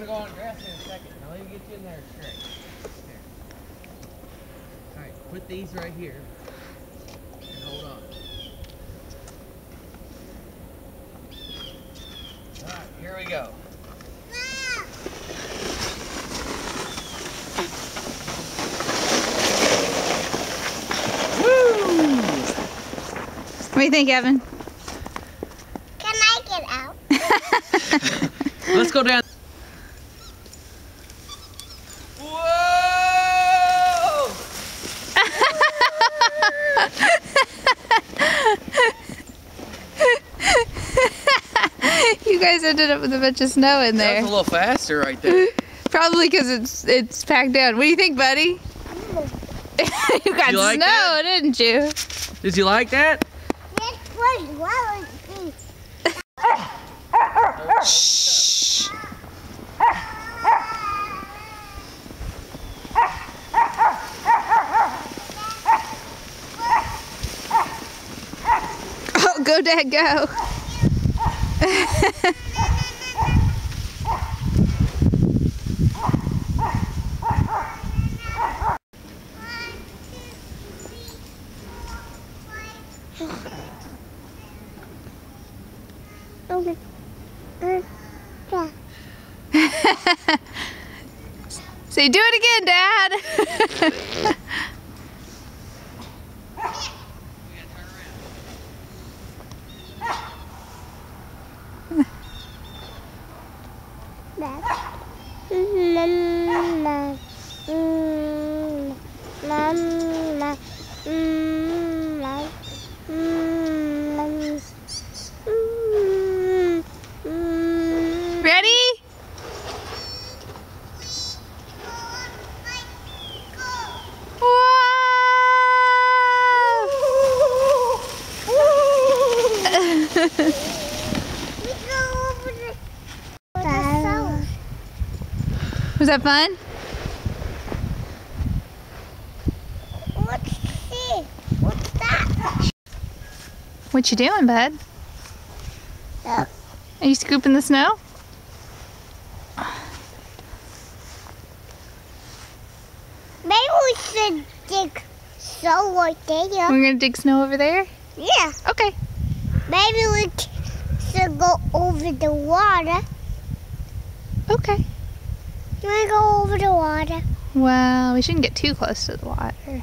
gonna go on grass in a second. Now let me get you in there straight. There. Alright, put these right here. And hold on. Alright, here we go. Woo! What do you think, Evan? Can I get out? Let's go down. Whoa! You guys ended up with a bunch of snow in That there. was a little faster right there. Probably because it's packed down. What do you think, buddy? You got You like snow, that? didn't you? Did you like that? This was well Shh. Oh, go, Dad, go. Okay. Yeah. Say, do it again, Dad. That's la la la la Ready? Was that fun? What's this? What's that? What you doing, bud? Look. Are you scooping the snow? Maybe we should dig snow right there. We're gonna dig snow over there? Yeah. Okay. Maybe we should go over the water. Okay. You wanna go over the water? Well, we shouldn't get too close to the water.